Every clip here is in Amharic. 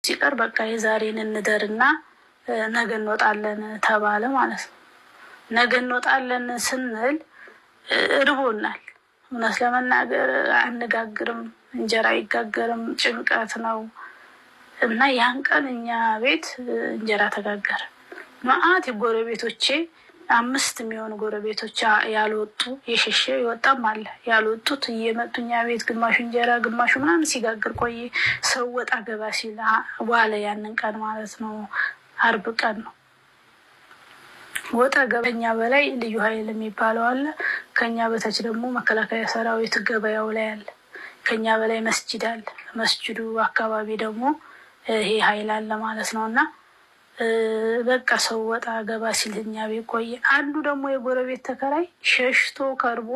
ሲቀር በቃ የዛሬን እንደርና ነገ እንወጣለን ተባለ ማለት ነው። ነገ እንወጣለን ስንል እርቦናል። እውነት ለመናገር አነጋግርም፣ እንጀራ አይጋገርም፣ ጭንቀት ነው እና ያን ቀን እኛ ቤት እንጀራ ተጋገረ። መዓት የጎረቤቶቼ 5 የሚሆኑ ጎረቤቶች ያልወጡ የሸሸ ይወጣም አለ ያልወጡት እየመጡ እኛ ቤት ግማሹ እንጀራ ግማሹ ምናምን ሲጋግር ቆየ። ሰው ወጣ ገባ ሲል ዋለ። ያንን ቀን ማለት ነው አርብ ቀን ነው። ወጣ ገበኛ በላይ ልዩ ኃይል የሚባለው አለ። ከኛ በታች ደግሞ መከላከያ ሰራዊት ገበያው ላይ አለ። ከኛ በላይ መስጂድ አለ። መስጂዱ አካባቢ ደግሞ ይሄ ኃይል አለ ማለት ነው። እና በቃ ሰው ወጣ ገባ ሲል እኛ ቤት ቆየ። አንዱ ደግሞ የጎረቤት ተከራይ ሸሽቶ ከርቦ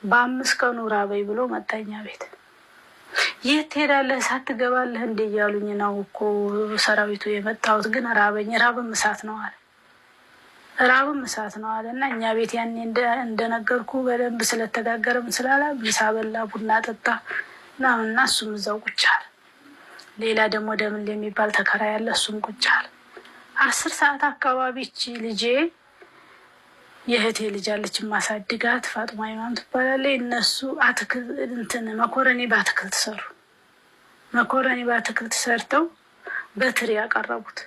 በ5 ቀኑ ራበኝ ብሎ መጣኛ ቤት። የት ትሄዳለህ ሳትገባለህ እንደ እያሉኝ ነው እኮ ሰራዊቱ የመጣሁት፣ ግን ራበኝ። ራብም እሳት ነው አለ። ራብም እሳት ነው አለ። እና እኛ ቤት ያኔ እንደነገርኩ በደንብ ስለተጋገረም ስላላ ምሳ በላ፣ ቡና ጠጣ እና እሱም እዛው ቁጭ አለ። ሌላ ደግሞ ደምን የሚባል ተከራይ ያለ፣ እሱም ቁጭ አለ። 10 ሰዓት አካባቢ ልጄ የእህቴ ልጅ አለች ማሳድጋት፣ ፋጥማ ኢማም ትባላለች። እነሱ መኮረኒ በአትክልት ሰሩ። መኮረኒ በአትክልት ሰርተው በትሪ ያቀረቡት።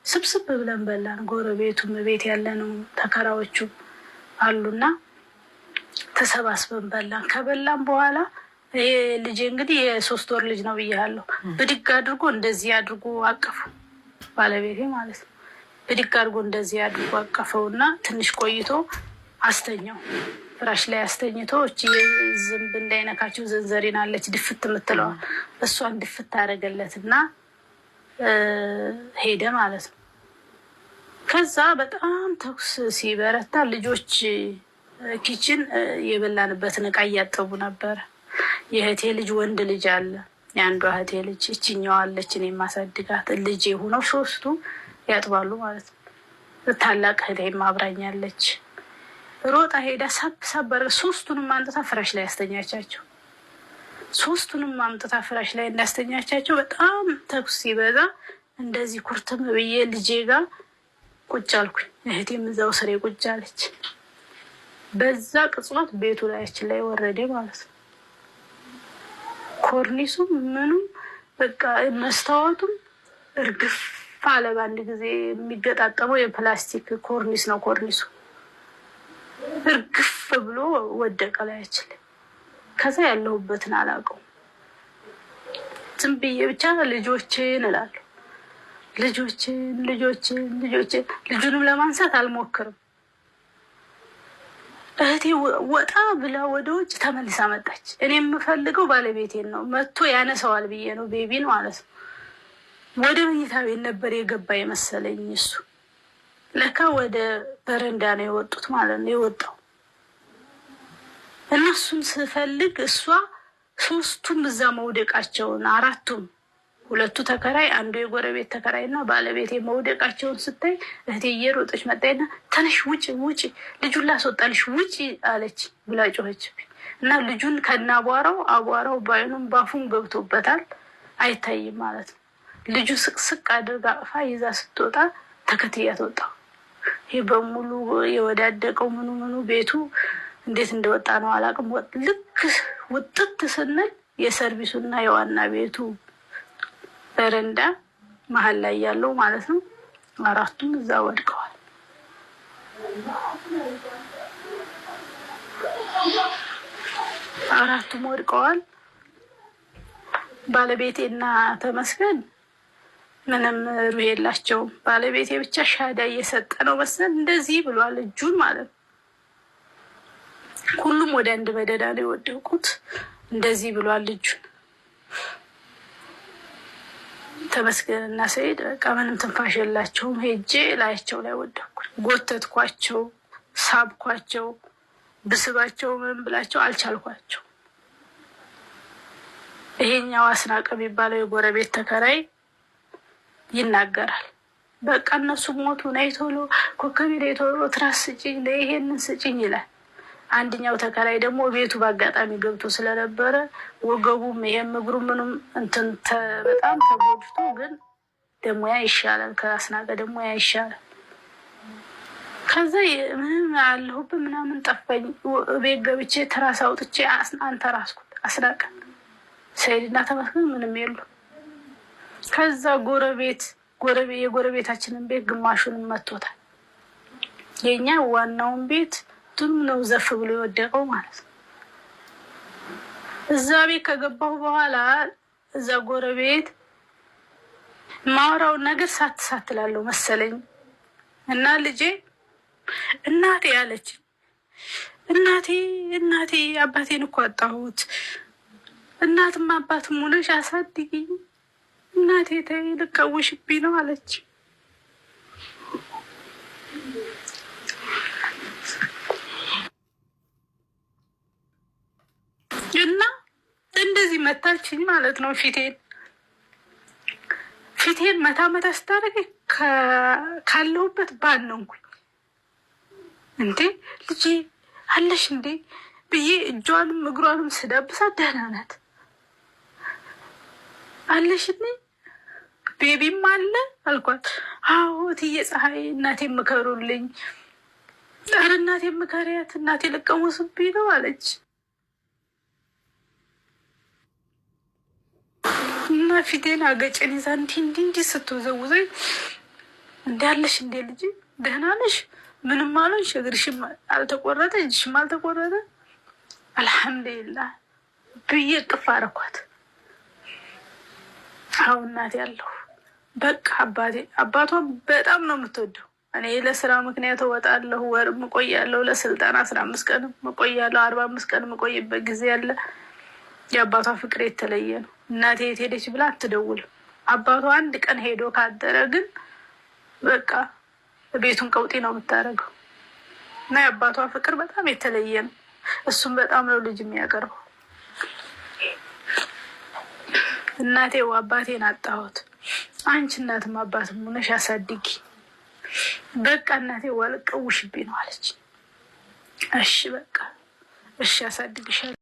ስብስብ ብለን በላን። ጎረቤቱም ቤት ያለነው ተከራዮቹ አሉና ተሰባስበን በላን። ከበላን በኋላ ይሄ ልጄ እንግዲህ የ3 ወር ልጅ ነው ብያለሁ። ብድግ አድርጎ እንደዚህ አድርጎ አቀፉ። ባለቤቴ ማለት ነው። ብድግ አድርጎ እንደዚህ አድርጎ አቀፈውና ትንሽ ቆይቶ አስተኛው። ፍራሽ ላይ አስተኝቶ እቺ ዝንብ እንዳይነካቸው ዘንዘሪን አለች ድፍት የምትለዋ እሷን ድፍት አደረገለትና ሄደ ማለት ነው። ከዛ በጣም ተኩስ ሲበረታ ልጆች ኪችን የበላንበትን እቃ እያጠቡ ነበረ። የእህቴ ልጅ ወንድ ልጅ አለ። የአንዷ እህቴ ልጅ እችኛዋ አለች እኔ የማሳድጋት ልጄ ሆነው 3ቱ ያጥባሉ ማለት ነው። ታላቅ እህቴም አብራኛለች። ሮጣ ሄዳ ሳበር 3ቱንም አንጥታ ፍራሽ ላይ ያስተኛቻቸው። 3ቱንም አምጥታ ፍራሽ ላይ እንዳስተኛቻቸው በጣም ተኩስ ሲበዛ እንደዚህ ኩርትም ብዬ ልጄ ጋር ቁጭ አልኩኝ። እህቴም እዛው ስሬ ቁጭ አለች። በዛ ቅጽበት ቤቱ ላያችን ላይ ወረደ ማለት ነው። ኮርኒሱም ምኑም በቃ መስታወቱም እርግፍ አለ። በአንድ ጊዜ የሚገጣጠመው የፕላስቲክ ኮርኒስ ነው። ኮርኒሱ እርግፍ ብሎ ወደቀ ላያችን ላይ። ከዛ ያለሁበትን አላውቀውም። ዝም ብዬ ብቻ ልጆችን እላለሁ። ልጆችን ልጁንም ለማንሳት አልሞክርም። እህቴ ወጣ ብላ ወደ ውጭ ተመልሳ መጣች። እኔ የምፈልገው ባለቤቴን ነው። መጥቶ ያነሳዋል ብዬ ነው፣ ቤቢን ማለት ነው። ወደ መኝታ ቤት ነበር የገባ የመሰለኝ እሱ። ለካ ወደ በረንዳ ነው የወጡት ማለት ነው የወጣው። እነሱን ስፈልግ እሷ 3ቱም እዛ መውደቃቸውን 4ቱም 2ቱ ተከራይ አንዱ የጎረቤት ተከራይ እና ባለቤቴ መውደቃቸውን ስታይ እህቴ እየሮጠች መጣይና ተነሽ ውጪ ልጁን ላስወጣልሽ ውጪ አለች ብላ ጮኸች። እና ልጁን አቧራው ባይኑም ባፉም ገብቶበታል፣ አይታይም ማለት ነው። ልጁ ስቅስቅ አድርጋ አቅፋ ይዛ ስትወጣ ተከትያት ወጣሁ። ይሄ በሙሉ የወዳደቀው ምኑ ቤቱ እንዴት እንደወጣ ነው አላውቅም። ልክ ውጥት ስንል የሰርቪሱና የዋና ቤቱ በረንዳ መሀል ላይ ያለው ማለት ነው 4ቱም እዛ ወድቀዋል። ባለቤቴና ተመስገን ምንም ሩህ የላቸውም። ባለቤቴ ብቻ ሻዳ እየሰጠ ነው መሰል እንደዚህ ብሏል እጁን ማለት ነው። ሁሉም ወደ አንድ በደዳ ነው የወደቁት። እንደዚህ ብሏል እጁን። ተመስገን እና ሰይድ በቃ ምንም ትንፋሽ የላቸውም። ሄጄ ላያቸው ላይ ወደኩ። ጎተትኳቸው፣ ሳብኳቸው፣ ብስባቸው ምን ብላቸው አልቻልኳቸው። ይሄኛው አስናቀ የሚባለው የጎረቤት ተከራይ ይናገራል። በቃ እነሱ ሞቱ፣ ነይ ቶሎ ኮከቤ፣ ነይ ቶሎ ትራስ ስጭኝ፣ ይሄንን ስጭኝ ይላል። አንደኛው ተከራይ ደግሞ ቤቱ በአጋጣሚ ገብቶ ስለነበረ ወገቡም ይሄም እግሩ ምንም እንትን በጣም ተጎድቶ፣ ግን ደግሞ ያ ይሻላል፣ ከአስናቀ ደግሞ ያ ይሻላል። ከዛ ምንም አለሁብህ ምናምን ጠፋኝ። ቤት ገብቼ ትራስ አውጥቼ አንተራስኩት። አስናቀ ሰይድና ተመስገን ምንም የሉ። ከዛ የጎረቤታችንን ቤት ግማሹንም መቶታል። የኛ ዋናውን ቤት ቱም ነው ዘፍ ብሎ የወደቀው ማለት ነው። እዛ ቤት ከገባሁ በኋላ እዛ ጎረቤት ማውራውን ነገር ሳትላለው መሰለኝ እና ልጄ እናቴ ያለች እናቴ አባቴን እኮ አጣሁት፣ እናትም አባትም ሆነሽ አሳድጊኝ እናቴ ተይ ልቀውሽብኝ ነው አለች። እና እንደዚህ መታችኝ ማለት ነው። ፊቴን መታ ስታደርግ ካለሁበት ባነንኩኝ። እንዴ ልጄ አለሽ እንዴ ብዬ እጇንም እግሯንም ስዳብሳት ደህና ናት አለሽኒ ቤቢም አለ አልኳት። አዎ እትዬ ፀሐይ እናቴ ምከሩልኝ፣ ኧረ እናቴ ምከሪያት እናቴ ልቀውስብኝ ነው አለች። እና ፊቴን አገጭን ይዛ እንዲህ ስትወዘውዘኝ እንዲ አለሽ እንዴ ልጅ ደህና ነሽ? ምንም አልሆንሽ? እግርሽም አልተቆረጠ እጅሽም አልተቆረጠ? አልሐምዱሊላህ ብዬ እቅፍ አደረኳት። አሁን እናቴ ያለሁ በቃ አባቷን በጣም ነው የምትወደው። እኔ ለስራ ምክንያት እወጣለሁ፣ ወርም እቆያለሁ፣ ለስልጠና 15 ቀን እቆያለሁ፣ 45 ቀን እቆይበት ጊዜ ያለ። የአባቷ ፍቅር የተለየ ነው። እናቴ የት ሄደች ብላ አትደውልም። አባቷ አንድ ቀን ሄዶ ካደረ ግን በቃ ቤቱን ቀውጢ ነው የምታደርገው። እና የአባቷ ፍቅር በጣም የተለየ ነው። እሱም በጣም ነው ልጅ የሚያቀርበው። እናቴው አባቴን አጣሁት፣ አንቺ እናትም አባትም ሆነሽ አሳድጊ፣ በቃ እናቴ ዋልቀውሽብኝ ነው አለች። እሺ በቃ እሺ አሳድግሻለሁ።